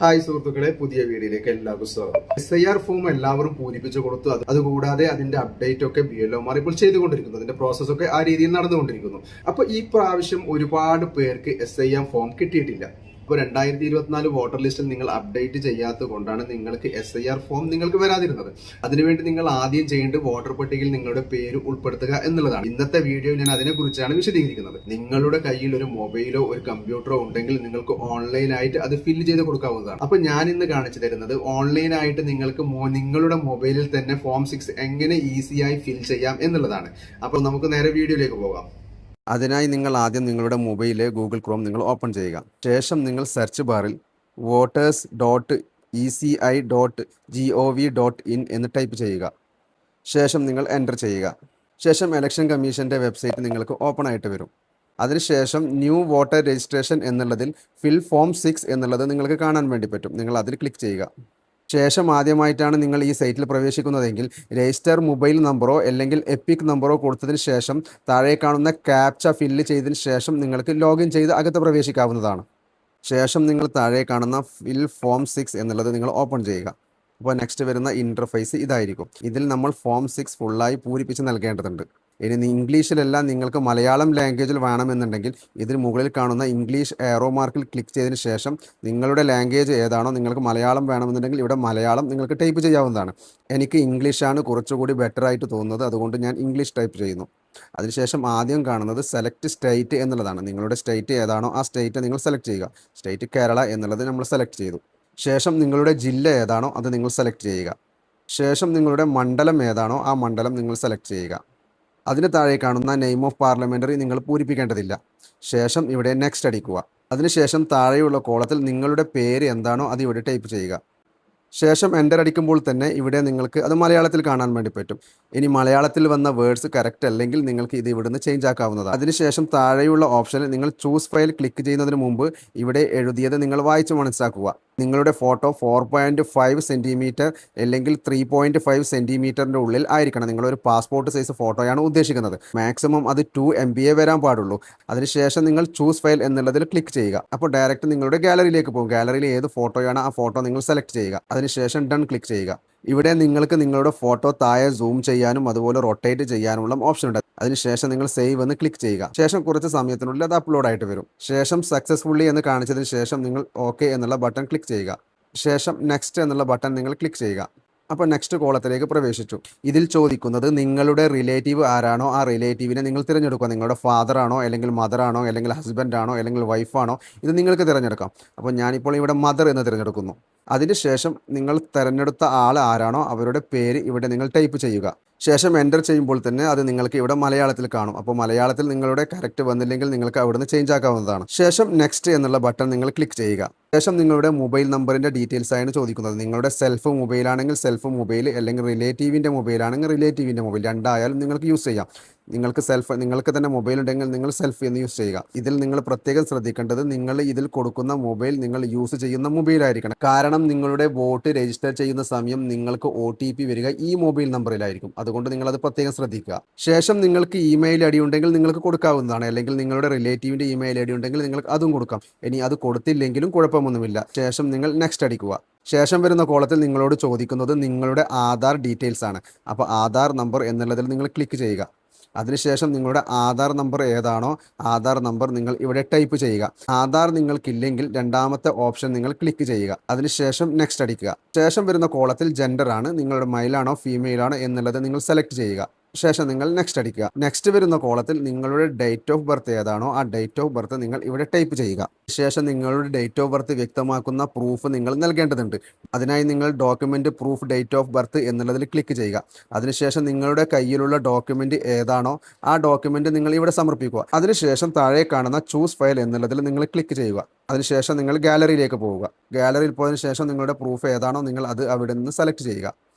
Hi സുഹൃത്തുക്കളെ, പുതിയ വീഡിയോയിലേക്ക് എല്ലാവർക്കും സ്വാഗതം. SIR ഫോം എല്ലാവരും പൂരിപ്പിച്ചു കൊടുത്തു. അതുകൂടാതെ അതിന്റെ അപ്ഡേറ്റ് ഒക്കെ BLOമാർ ഇപ്പോൾ ചെയ്തുകൊണ്ടിരിക്കുന്നു. അതിന്റെ പ്രോസസ് ഒക്കെ ആ രീതിയിൽ നടന്നുകൊണ്ടിരിക്കുന്നു. അപ്പൊ ഈ പ്രാവശ്യം ഒരുപാട് പേർക്ക് SIR ഫോം കിട്ടിയിട്ടില്ല. ഇപ്പോൾ 2024 വോട്ടർ ലിസ്റ്റിൽ നിങ്ങൾ അപ്ഡേറ്റ് ചെയ്യാത്തത് കൊണ്ടാണ് നിങ്ങൾക്ക് SIR ഫോം നിങ്ങൾക്ക് വരാതിരുന്നത്. അതിനുവേണ്ടി നിങ്ങൾ ആദ്യം ചെയ്യേണ്ടത് വോട്ടർ പട്ടികയിൽ നിങ്ങളുടെ പേര് ഉൾപ്പെടുത്തുക എന്നുള്ളതാണ്. ഇന്നത്തെ വീഡിയോയിൽ ഞാൻ അതിനെക്കുറിച്ചാണ് വിശദീകരിക്കുന്നത്. നിങ്ങളുടെ കയ്യിൽ ഒരു മൊബൈലോ ഒരു കമ്പ്യൂട്ടറോ ഉണ്ടെങ്കിൽ നിങ്ങൾക്ക് ഓൺലൈനായിട്ട് അത് ഫില്ല് ചെയ്ത് കൊടുക്കാവുന്നതാണ്. അപ്പൊ ഞാൻ ഇന്ന് കാണിച്ചു തരുന്നത് ഓൺലൈനായിട്ട് നിങ്ങൾക്ക് നിങ്ങളുടെ മൊബൈലിൽ തന്നെ ഫോം 6 എങ്ങനെ ഈസിയായി ഫിൽ ചെയ്യാം എന്നുള്ളതാണ്. അപ്പോൾ നമുക്ക് നേരെ വീഡിയോയിലേക്ക് പോകാം. അതിനായി നിങ്ങൾ ആദ്യം നിങ്ങളുടെ മൊബൈലിലെ ഗൂഗിൾ ക്രോം നിങ്ങൾ ഓപ്പൺ ചെയ്യുക. ശേഷം നിങ്ങൾ സെർച്ച് ബാറിൽ voters.eci.gov.in എന്ന് ടൈപ്പ് ചെയ്യുക. ശേഷം നിങ്ങൾ എൻ്റർ ചെയ്യുക. ശേഷം ഇലക്ഷൻ കമ്മീഷൻ്റെ വെബ്സൈറ്റ് നിങ്ങൾക്ക് ഓപ്പൺ ആയിട്ട് വരും. അതിനുശേഷം ന്യൂ വോട്ടർ രജിസ്ട്രേഷൻ എന്നുള്ളതിൽ ഫിൽ ഫോം 6 എന്നുള്ളത് നിങ്ങൾക്ക് കാണാൻ വേണ്ടി പറ്റും. നിങ്ങൾ അതിൽ ക്ലിക്ക് ചെയ്യുക. ശേഷം ആദ്യമായിട്ടാണ് നിങ്ങൾ ഈ സൈറ്റിൽ പ്രവേശിക്കുന്നതെങ്കിൽ രജിസ്റ്റർ മൊബൈൽ നമ്പറോ അല്ലെങ്കിൽ എപ്പിക് നമ്പറോ കൊടുത്തതിന് ശേഷം താഴെ കാണുന്ന ക്യാപ്ച ഫില്ല് ചെയ്തതിന് ശേഷം നിങ്ങൾക്ക് ലോഗിൻ ചെയ്ത് അകത്ത് പ്രവേശിക്കാവുന്നതാണ്. ശേഷം നിങ്ങൾ താഴെ കാണുന്ന ഫിൽ ഫോം 6 എന്നുള്ളത് നിങ്ങൾ ഓപ്പൺ ചെയ്യുക. അപ്പോൾ നെക്സ്റ്റ് വരുന്ന ഇൻ്റർഫേസ് ഇതായിരിക്കും. ഇതിൽ നമ്മൾ ഫോം 6 ഫുള്ളായി പൂരിപ്പിച്ച് നൽകേണ്ടതുണ്ട്. ഇനി ഇംഗ്ലീഷിലല്ല, നിങ്ങൾക്ക് മലയാളം ലാംഗ്വേജിൽ വേണമെന്നുണ്ടെങ്കിൽ ഇതിന് മുകളിൽ കാണുന്ന ഇംഗ്ലീഷ് ഏറോ മാർക്കിൽ ക്ലിക്ക് ചെയ്തതിന് ശേഷം നിങ്ങളുടെ ലാംഗ്വേജ് ഏതാണോ, നിങ്ങൾക്ക് മലയാളം വേണമെന്നുണ്ടെങ്കിൽ ഇവിടെ മലയാളം നിങ്ങൾക്ക് ടൈപ്പ് ചെയ്യാവുന്നതാണ്. എനിക്ക് ഇംഗ്ലീഷാണ് കുറച്ചുകൂടി ബെറ്റർ ആയിട്ട് തോന്നുന്നത്, അതുകൊണ്ട് ഞാൻ ഇംഗ്ലീഷ് ടൈപ്പ് ചെയ്യുന്നു. അതിനുശേഷം ആദ്യം കാണുന്നത് സെലക്ട് സ്റ്റേറ്റ് എന്നുള്ളതാണ്. നിങ്ങളുടെ സ്റ്റേറ്റ് ഏതാണോ ആ സ്റ്റേറ്റ് നിങ്ങൾ സെലക്ട് ചെയ്യുക. സ്റ്റേറ്റ് കേരള എന്നുള്ളത് നമ്മൾ സെലക്ട് ചെയ്തു. ശേഷം നിങ്ങളുടെ ജില്ല ഏതാണോ അത് നിങ്ങൾ സെലക്ട് ചെയ്യുക. ശേഷം നിങ്ങളുടെ മണ്ഡലം ഏതാണോ ആ മണ്ഡലം നിങ്ങൾ സെലക്ട് ചെയ്യുക. അതിന് താഴെ കാണുന്ന നെയിം ഓഫ് പാർലമെൻ്ററി നിങ്ങൾ പൂരിപ്പിക്കേണ്ടതില്ല. ശേഷം ഇവിടെ നെക്സ്റ്റ് അടിക്കുക. അതിനുശേഷം താഴെയുള്ള കോളത്തിൽ നിങ്ങളുടെ പേര് എന്താണോ അത് ഇവിടെ ടൈപ്പ് ചെയ്യുക. ശേഷം എൻ്റർ അടിക്കുമ്പോൾ തന്നെ ഇവിടെ നിങ്ങൾക്ക് അത് മലയാളത്തിൽ കാണാൻ വേണ്ടി പറ്റും. ഇനി മലയാളത്തിൽ വന്ന വേർഡ്സ് കറക്റ്റ് അല്ലെങ്കിൽ നിങ്ങൾക്ക് ഇത് ഇവിടുന്ന് ചേഞ്ച് ആക്കാവുന്നതാണ്. അതിനുശേഷം താഴെയുള്ള ഓപ്ഷനിൽ നിങ്ങൾ ചൂസ് ഫയൽ ക്ലിക്ക് ചെയ്യുന്നതിന് മുമ്പ് ഇവിടെ എഴുതിയത് നിങ്ങൾ വായിച്ച് മനസ്സിലാക്കുക. നിങ്ങളുടെ ഫോട്ടോ 4.5 സെൻറ്റിമീറ്റർ അല്ലെങ്കിൽ 3.5 സെൻറ്റിമീറ്ററിൻ്റെ ഉള്ളിൽ ആയിരിക്കണം. നിങ്ങളൊരു പാസ്പോർട്ട് സൈസ് ഫോട്ടോയാണ് ഉദ്ദേശിക്കുന്നത്. മാക്സിമം അത് 2 MB വരാൻ പാടുള്ളൂ. അതിനുശേഷം നിങ്ങൾ ചൂസ് ഫയൽ എന്നുള്ളതിൽ ക്ലിക്ക് ചെയ്യുക. അപ്പോൾ ഡയറക്റ്റ് നിങ്ങളുടെ ഗാലറിയിലേക്ക് പോകും. ഗാലറിയിൽ ഏത് ഫോട്ടോയാണ് ആ ഫോട്ടോ നിങ്ങൾ സെലക്ട് ചെയ്യുക. അതിനുശേഷം ഡൺ ക്ലിക്ക് ചെയ്യുക. ഇവിടെ നിങ്ങൾക്ക് നിങ്ങളുടെ ഫോട്ടോ താഴെ സൂം ചെയ്യാനും അതുപോലെ റൊട്ടേറ്റ് ചെയ്യാനുമുള്ള ഓപ്ഷൻ ഉണ്ട്. അതിനുശേഷം നിങ്ങൾ സേവ് എന്ന് ക്ലിക്ക് ചെയ്യുക. ശേഷം കുറച്ച് സമയത്തിനുള്ളിൽ അത് അപ്ലോഡ് ആയിട്ട് വരും. ശേഷം സക്സസ്ഫുള്ളി എന്ന് കാണിച്ചതിന് ശേഷം നിങ്ങൾ ഓക്കെ എന്നുള്ള ബട്ടൺ ക്ലിക്ക് ചെയ്യുക. ശേഷം നെക്സ്റ്റ് എന്നുള്ള ബട്ടൺ നിങ്ങൾ ക്ലിക്ക് ചെയ്യുക. അപ്പോൾ നെക്സ്റ്റ് കോളത്തിലേക്ക് പ്രവേശിച്ചു. ഇതിൽ ചോദിക്കുന്നത് നിങ്ങളുടെ റിലേറ്റീവ് ആരാണോ ആ റിലേറ്റീവിനെ നിങ്ങൾ തിരഞ്ഞെടുക്കുക. നിങ്ങളുടെ ഫാദർ ആണോ അല്ലെങ്കിൽ മദർ ആണോ അല്ലെങ്കിൽ ഹസ്ബൻഡ് ആണോ അല്ലെങ്കിൽ വൈഫാണോ, ഇത് നിങ്ങൾക്ക് തിരഞ്ഞെടുക്കാം. അപ്പോൾ ഞാനിപ്പോൾ ഇവിടെ മദർ എന്ന് തിരഞ്ഞെടുക്കുന്നു. അതിനുശേഷം നിങ്ങൾ തിരഞ്ഞെടുത്ത ആൾ ആരാണോ അവരുടെ പേര് ഇവിടെ നിങ്ങൾ ടൈപ്പ് ചെയ്യുക. ശേഷം എൻ്റർ ചെയ്യുമ്പോൾ തന്നെ അത് നിങ്ങൾക്ക് ഇവിടെ മലയാളത്തിൽ കാണും. അപ്പോൾ മലയാളത്തിൽ നിങ്ങളുടെ കറക്റ്റ് വന്നില്ലെങ്കിൽ നിങ്ങൾക്ക് അവിടുന്ന് ചേഞ്ച് ആക്കാവുന്നതാണ്. ശേഷം നെക്സ്റ്റ് എന്നുള്ള ബട്ടൺ നിങ്ങൾ ക്ലിക്ക് ചെയ്യുക. ശേഷം നിങ്ങളുടെ മൊബൈൽ നമ്പറിൻ്റെ ഡീറ്റെയിൽസ് ആണ് ചോദിക്കുന്നത്. നിങ്ങളുടെ സെൽഫ് മൊബൈലാണെങ്കിൽ സെൽഫ് മൊബൈൽ, അല്ലെങ്കിൽ റിലേറ്റീവിൻ്റെ മൊബൈലാണെങ്കിൽ റിലേറ്റീവിൻ്റെ മൊബൈൽ, രണ്ടായാലും നിങ്ങൾക്ക് യൂസ് ചെയ്യാം. നിങ്ങൾക്ക് തന്നെ മൊബൈൽ ഉണ്ടെങ്കിൽ നിങ്ങൾ സെൽഫ് എന്ന് യൂസ് ചെയ്യുക. ഇതിൽ നിങ്ങൾ പ്രത്യേകം ശ്രദ്ധിക്കേണ്ടത് നിങ്ങൾ ഇതിൽ കൊടുക്കുന്ന മൊബൈൽ നിങ്ങൾ യൂസ് ചെയ്യുന്ന മൊബൈൽ ആയിരിക്കണം. കാരണം നിങ്ങളുടെ വോട്ട് രജിസ്റ്റർ ചെയ്യുന്ന സമയം നിങ്ങൾക്ക് OTP വരിക ഈ മൊബൈൽ നമ്പറിലായിരിക്കും. അതുകൊണ്ട് നിങ്ങൾ അത് പ്രത്യേകം ശ്രദ്ധിക്കുക. ശേഷം നിങ്ങൾക്ക് ഇമെയിൽ ഐ ഡി ഉണ്ടെങ്കിൽ നിങ്ങൾക്ക് കൊടുക്കാവുന്നതാണ്. അല്ലെങ്കിൽ നിങ്ങളുടെ റിലേറ്റീവിൻ്റെ ഇമെയിൽ ഐ ഡി ഉണ്ടെങ്കിൽ നിങ്ങൾക്ക് അതും കൊടുക്കാം. ഇനി അത് കൊടുത്തില്ലെങ്കിലും കുഴപ്പമൊന്നുമില്ല. ശേഷം നിങ്ങൾ നെക്സ്റ്റ് അടിക്കുക. ശേഷം വരുന്ന കോളത്തിൽ നിങ്ങളോട് ചോദിക്കുന്നത് നിങ്ങളുടെ ആധാർ ഡീറ്റെയിൽസ് ആണ്. അപ്പോൾ ആധാർ നമ്പർ എന്നുള്ളതിൽ നിങ്ങൾ ക്ലിക്ക് ചെയ്യുക. അതിനുശേഷം നിങ്ങളുടെ ആധാർ നമ്പർ ഏതാണോ ആധാർ നമ്പർ നിങ്ങൾ ഇവിടെ ടൈപ്പ് ചെയ്യുക. ആധാർ നിങ്ങൾക്കില്ലെങ്കിൽ രണ്ടാമത്തെ ഓപ്ഷൻ നിങ്ങൾ ക്ലിക്ക് ചെയ്യുക. അതിനുശേഷം നെക്സ്റ്റ് അടിക്കുക. ശേഷം വരുന്ന കോളത്തിൽ ജെൻഡർ ആണ്, നിങ്ങളുടെ മെയിലാണോ ഫീമെയിൽ ആണോ എന്നുള്ളത് നിങ്ങൾ സെലക്ട് ചെയ്യുക. ശേഷം നിങ്ങൾ നെക്സ്റ്റ് അടിക്കുക. നെക്സ്റ്റ് വരുന്ന കോളത്തിൽ നിങ്ങളുടെ ഡേറ്റ് ഓഫ് ബർത്ത് ഏതാണോ ആ ഡേറ്റ് ഓഫ് ബർത്ത് നിങ്ങൾ ഇവിടെ ടൈപ്പ് ചെയ്യുക. ശേഷം നിങ്ങളുടെ ഡേറ്റ് ഓഫ് ബർത്ത് വ്യക്തമാക്കുന്ന പ്രൂഫ് നിങ്ങൾ നൽകേണ്ടതുണ്ട്. അതിനായി നിങ്ങൾ document proof date of birth എന്നുള്ളതിൽ ക്ലിക്ക് ചെയ്യുക. അതിനുശേഷം നിങ്ങളുടെ കയ്യിലുള്ള ഡോക്യുമെൻ്റ് ഏതാണോ ആ ഡോക്യുമെൻ്റ് നിങ്ങൾ ഇവിടെ സമർപ്പിക്കുക. അതിനുശേഷം താഴെ കാണുന്ന ചൂസ് ഫയൽ എന്നുള്ളതിൽ നിങ്ങൾ ക്ലിക്ക് ചെയ്യുക. അതിനുശേഷം നിങ്ങൾ ഗാലറിയിലേക്ക് പോവുക. ഗാലറിയിൽ പോയതിനു ശേഷം നിങ്ങളുടെ പ്രൂഫ് ഏതാണോ നിങ്ങൾ അത് അവിടെ നിന്ന് സെലക്ട് ചെയ്യുക.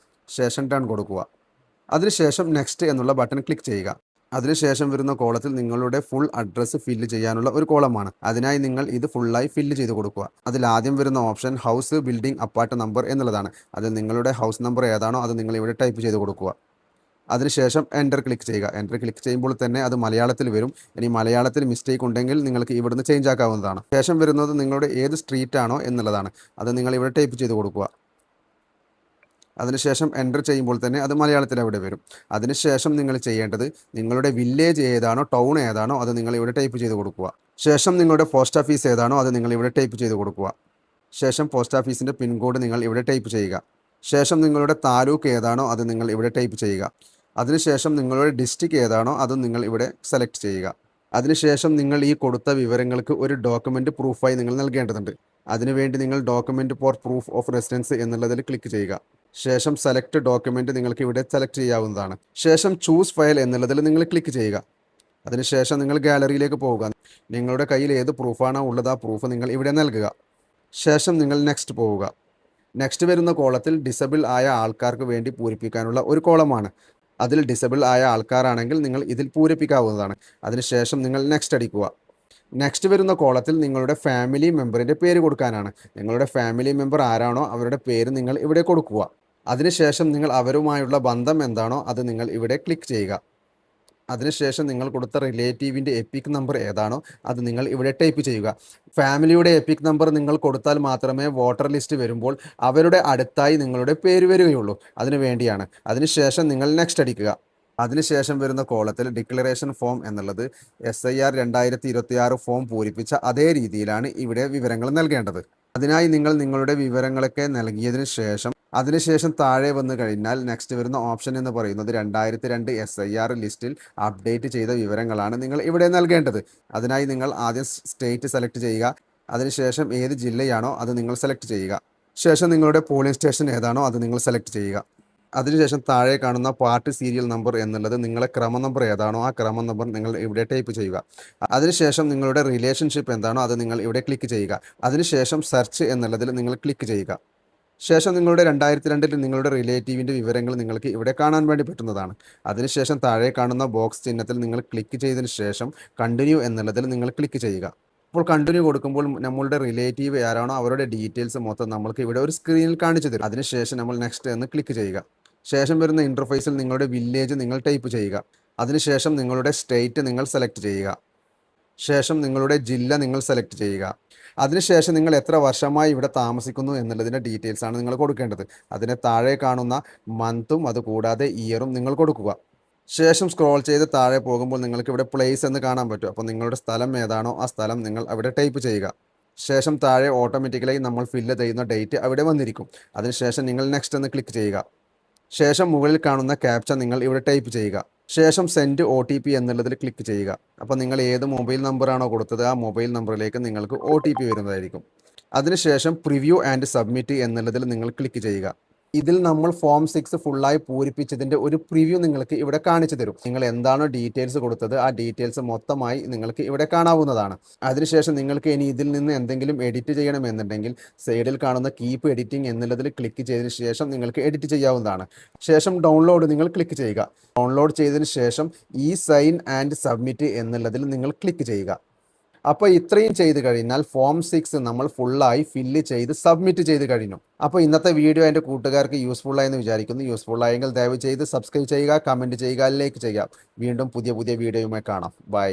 ശേഷം ഡൺ കൊടുക്കുക. അതിനുശേഷം നെക്സ്റ്റ് എന്നുള്ള ബട്ടൺ ക്ലിക്ക് ചെയ്യുക. അതിനുശേഷം വരുന്ന കോളത്തിൽ നിങ്ങളുടെ ഫുൾ അഡ്രസ്സ് ഫില്ല് ചെയ്യാനുള്ള ഒരു കോളമാണ്. അതിനായി നിങ്ങൾ ഇത് ഫുള്ളായി ഫില്ല് ചെയ്ത് കൊടുക്കുക. അതിൽ ആദ്യം വരുന്ന option house, building, apart number എന്നുള്ളതാണ്. അതിൽ നിങ്ങളുടെ ഹൗസ് നമ്പർ ഏതാണോ അത് നിങ്ങൾ ഇവിടെ ടൈപ്പ് ചെയ്ത് കൊടുക്കുക. അതിനുശേഷം എൻ്റർ ക്ലിക്ക് ചെയ്യുക. എൻ്റർ ക്ലിക്ക് ചെയ്യുമ്പോൾ തന്നെ അത് മലയാളത്തിൽ വരും. ഇനി മലയാളത്തിൽ മിസ്റ്റേക്ക് ഉണ്ടെങ്കിൽ നിങ്ങൾക്ക് ഇവിടുന്ന് ചേഞ്ച് ആക്കാവുന്നതാണ്. ശേഷം വരുന്നത് നിങ്ങളുടെ ഏത് സ്ട്രീറ്റ് ആണോ എന്നുള്ളതാണ്. അത് നിങ്ങൾ ഇവിടെ ടൈപ്പ് ചെയ്ത് കൊടുക്കുക. അതിനുശേഷം എൻ്റർ ചെയ്യുമ്പോൾ തന്നെ അത് മലയാളത്തിൽ അവിടെ വരും. അതിനുശേഷം നിങ്ങൾ ചെയ്യേണ്ടത് നിങ്ങളുടെ വില്ലേജ് ഏതാണോ ടൗൺ ഏതാണോ അത് നിങ്ങൾ ഇവിടെ ടൈപ്പ് ചെയ്ത് കൊടുക്കുക. ശേഷം നിങ്ങളുടെ പോസ്റ്റ് ഓഫീസ് ഏതാണോ അത് നിങ്ങൾ ഇവിടെ ടൈപ്പ് ചെയ്ത് കൊടുക്കുക. ശേഷം പോസ്റ്റ് ഓഫീസിൻ്റെ പിൻകോഡ് നിങ്ങൾ ഇവിടെ ടൈപ്പ് ചെയ്യുക. ശേഷം നിങ്ങളുടെ താലൂക്ക് ഏതാണോ അത് നിങ്ങൾ ഇവിടെ ടൈപ്പ് ചെയ്യുക. അതിനുശേഷം നിങ്ങളുടെ ഡിസ്ട്രിക്ട് ഏതാണോ അത് നിങ്ങൾ ഇവിടെ സെലക്ട് ചെയ്യുക. അതിനുശേഷം നിങ്ങൾ ഈ കൊടുത്ത വിവരങ്ങൾക്ക് ഒരു ഡോക്യുമെൻ്റ് പ്രൂഫായി നിങ്ങൾ നൽകേണ്ടതുണ്ട്. അതിനുവേണ്ടി നിങ്ങൾ document for proof of residence എന്നുള്ളതിൽ ക്ലിക്ക് ചെയ്യുക. ശേഷം സെലക്ട് ഡോക്യുമെൻ്റ് നിങ്ങൾക്ക് ഇവിടെ സെലക്ട് ചെയ്യാവുന്നതാണ്. ശേഷം ചൂസ് ഫയൽ എന്നുള്ളതിൽ നിങ്ങൾ ക്ലിക്ക് ചെയ്യുക. അതിനുശേഷം നിങ്ങൾ ഗാലറിയിലേക്ക് പോവുക. നിങ്ങളുടെ കയ്യിൽ ഏത് പ്രൂഫാണോ ഉള്ളത് ആ പ്രൂഫ് നിങ്ങൾ ഇവിടെ നൽകുക. ശേഷം നിങ്ങൾ നെക്സ്റ്റ് പോവുക. നെക്സ്റ്റ് വരുന്ന കോളത്തിൽ ഡിസബിൾ ആയ ആൾക്കാർക്ക് വേണ്ടി പൂരിപ്പിക്കാനുള്ള ഒരു കോളമാണ്. അതിൽ ഡിസബിൾ ആയ ആൾക്കാരാണെങ്കിൽ നിങ്ങൾ ഇതിൽ പൂരിപ്പിക്കാവുന്നതാണ്. അതിനുശേഷം നിങ്ങൾ നെക്സ്റ്റ് അടിക്കുക. നെക്സ്റ്റ് വരുന്ന കോളത്തിൽ നിങ്ങളുടെ ഫാമിലി മെമ്പറിൻ്റെ പേര് കൊടുക്കാനാണ്. നിങ്ങളുടെ ഫാമിലി മെമ്പർ ആരാണോ അവരുടെ പേര് നിങ്ങൾ ഇവിടെ കൊടുക്കുക. അതിനുശേഷം നിങ്ങൾ അവരുമായുള്ള ബന്ധം എന്താണോ അത് നിങ്ങൾ ഇവിടെ ക്ലിക്ക് ചെയ്യുക. അതിനുശേഷം നിങ്ങൾ കൊടുത്ത റിലേറ്റീവിൻ്റെ എപ്പിക് നമ്പർ ഏതാണോ അത് നിങ്ങൾ ഇവിടെ ടൈപ്പ് ചെയ്യുക. ഫാമിലിയുടെ എപ്പിക് നമ്പർ നിങ്ങൾ കൊടുത്താൽ മാത്രമേ വോട്ടർ ലിസ്റ്റ് വരുമ്പോൾ അവരുടെ അടുത്തായി നിങ്ങളുടെ പേര് വരികയുള്ളൂ. അതിനു വേണ്ടിയാണ്. അതിനുശേഷം നിങ്ങൾ നെക്സ്റ്റ് അടിക്കുക. അതിനുശേഷം വരുന്ന കോളത്തിൽ ഡിക്ലറേഷൻ ഫോം എന്നുള്ളത് SIR 2026 ഫോം പൂരിപ്പിച്ച അതേ രീതിയിലാണ് ഇവിടെ വിവരങ്ങൾ നൽകേണ്ടത്. അതിനായി നിങ്ങൾ നിങ്ങളുടെ വിവരങ്ങളൊക്കെ നൽകിയതിന് ശേഷം അതിനുശേഷം താഴെ വന്നു കഴിഞ്ഞാൽ നെക്സ്റ്റ് വരുന്ന ഓപ്ഷൻ എന്ന് പറയുന്നത് 2002 SIR ലിസ്റ്റിൽ അപ്ഡേറ്റ് ചെയ്ത വിവരങ്ങളാണ് നിങ്ങൾ ഇവിടെ നൽകേണ്ടത്. അതിനായി നിങ്ങൾ ആദ്യം സ്റ്റേറ്റ് സെലക്ട് ചെയ്യുക. അതിനുശേഷം ഏത് ജില്ലയാണോ അത് നിങ്ങൾ സെലക്ട് ചെയ്യുക. ശേഷം നിങ്ങളുടെ പോളിംഗ് സ്റ്റേഷൻ ഏതാണോ അത് നിങ്ങൾ സെലക്ട് ചെയ്യുക. അതിനുശേഷം താഴെ കാണുന്ന പാർട്ടി സീരിയൽ നമ്പർ എന്നുള്ളത് നിങ്ങളെ ക്രമ നമ്പർ ഏതാണോ ആ ക്രമ നമ്പർ നിങ്ങൾ ഇവിടെ ടൈപ്പ് ചെയ്യുക. അതിനുശേഷം നിങ്ങളുടെ റിലേഷൻഷിപ്പ് എന്താണോ അത് നിങ്ങൾ ഇവിടെ ക്ലിക്ക് ചെയ്യുക. അതിനുശേഷം സെർച്ച് എന്നുള്ളതിൽ നിങ്ങൾ ക്ലിക്ക് ചെയ്യുക. ശേഷം നിങ്ങളുടെ 2002 നിങ്ങളുടെ റിലേറ്റീവിൻ്റെ വിവരങ്ങൾ നിങ്ങൾക്ക് ഇവിടെ കാണാൻ വേണ്ടി പറ്റുന്നതാണ്. അതിനുശേഷം താഴെ കാണുന്ന ബോക്സ് ചിഹ്നത്തിൽ നിങ്ങൾ ക്ലിക്ക് ചെയ്തതിന് ശേഷം കണ്ടിന്യൂ എന്നുള്ളതിൽ നിങ്ങൾ ക്ലിക്ക് ചെയ്യുക. അപ്പോൾ കണ്ടിന്യൂ കൊടുക്കുമ്പോൾ നമ്മളുടെ റിലേറ്റീവ് ആരാണോ അവരുടെ ഡീറ്റെയിൽസ് മൊത്തം നമ്മൾക്ക് ഇവിടെ ഒരു സ്ക്രീനിൽ കാണിച്ചു തരും. അതിനുശേഷം നമ്മൾ നെക്സ്റ്റ് എന്ന് ക്ലിക്ക് ചെയ്യുക. ശേഷം വരുന്ന ഇൻ്റർഫേസിൽ നിങ്ങളുടെ വില്ലേജ് നിങ്ങൾ ടൈപ്പ് ചെയ്യുക. അതിനുശേഷം നിങ്ങളുടെ സ്റ്റേറ്റ് നിങ്ങൾ സെലക്ട് ചെയ്യുക. ശേഷം നിങ്ങളുടെ ജില്ല നിങ്ങൾ സെലക്ട് ചെയ്യുക. അതിനുശേഷം നിങ്ങൾ എത്ര വർഷമായി ഇവിടെ താമസിക്കുന്നു എന്നുള്ളതിൻ്റെ ഡീറ്റെയിൽസ് ആണ് നിങ്ങൾ കൊടുക്കേണ്ടത്. അതിന് താഴെ കാണുന്ന മന്തും അതുകൂടാതെ ഇയറും നിങ്ങൾ കൊടുക്കുക. ശേഷം സ്ക്രോൾ ചെയ്ത് താഴെ പോകുമ്പോൾ നിങ്ങൾക്ക് ഇവിടെ പ്ലേസ് എന്ന് കാണാൻ പറ്റും. അപ്പോൾ നിങ്ങളുടെ സ്ഥലം ഏതാണോ ആ സ്ഥലം നിങ്ങൾ അവിടെ ടൈപ്പ് ചെയ്യുക. ശേഷം താഴെ ഓട്ടോമാറ്റിക്കലായി നമ്മൾ ഫില്ല് ചെയ്യുന്ന ഡേറ്റ് അവിടെ വന്നിരിക്കും. അതിനുശേഷം നിങ്ങൾ നെക്സ്റ്റ് എന്ന് ക്ലിക്ക് ചെയ്യുക. ശേഷം മുകളിൽ കാണുന്ന ക്യാപ്ച നിങ്ങൾ ഇവിടെ ടൈപ്പ് ചെയ്യുക. ശേഷം സെൻഡ് OTP എന്നുള്ളതിൽ ക്ലിക്ക് ചെയ്യുക. അപ്പോൾ നിങ്ങൾ ഏത് മൊബൈൽ നമ്പറാണോ കൊടുത്തത് ആ മൊബൈൽ നമ്പറിലേക്ക് നിങ്ങൾക്ക് OTP വരുന്നതായിരിക്കും. അതിനുശേഷം പ്രിവ്യൂ ആൻഡ് സബ്മിറ്റ് എന്നുള്ളതിൽ നിങ്ങൾ ക്ലിക്ക് ചെയ്യുക. ഇതിൽ നമ്മൾ ഫോം 6 ഫുള്ളായി പൂരിപ്പിച്ചതിൻ്റെ ഒരു പ്രിവ്യൂ നിങ്ങൾക്ക് ഇവിടെ കാണിച്ചു തരും. നിങ്ങൾ എന്താണോ ഡീറ്റെയിൽസ് കൊടുത്തത് ആ ഡീറ്റെയിൽസ് മൊത്തമായി നിങ്ങൾക്ക് ഇവിടെ കാണാവുന്നതാണ്. അതിനുശേഷം നിങ്ങൾക്ക് ഇനി ഇതിൽ നിന്ന് എന്തെങ്കിലും എഡിറ്റ് ചെയ്യണമെന്നുണ്ടെങ്കിൽ സൈഡിൽ കാണുന്ന കീപ്പ് എഡിറ്റിംഗ് എന്നുള്ളതിൽ ക്ലിക്ക് ചെയ്തതിന് ശേഷം നിങ്ങൾക്ക് എഡിറ്റ് ചെയ്യാവുന്നതാണ്. ശേഷം ഡൗൺലോഡ് നിങ്ങൾ ക്ലിക്ക് ചെയ്യുക. ഡൗൺലോഡ് ചെയ്തതിന് ശേഷം സൈൻ ആൻഡ് സബ്മിറ്റ് എന്നുള്ളതിൽ നിങ്ങൾ ക്ലിക്ക് ചെയ്യുക. അപ്പോൾ ഇത്രയും ചെയ്ത് കഴിഞ്ഞാൽ ഫോം 6 നമ്മൾ ഫുള്ളായി ഫില്ല് ചെയ്ത് സബ്മിറ്റ് ചെയ്ത് കഴിഞ്ഞു. അപ്പോൾ ഇന്നത്തെ വീഡിയോ എൻ്റെ കൂട്ടുകാർക്ക് യൂസ്ഫുള്ളായെന്ന് വിചാരിക്കുന്നു. യൂസ്ഫുള്ളായെങ്കിൽ ദയവ് ചെയ്ത് സബ്സ്ക്രൈബ് ചെയ്യുക, കമൻറ്റ് ചെയ്യുക, ലൈക്ക് ചെയ്യുക. വീണ്ടും പുതിയ വീഡിയോയുമായി കാണാം. ബൈ.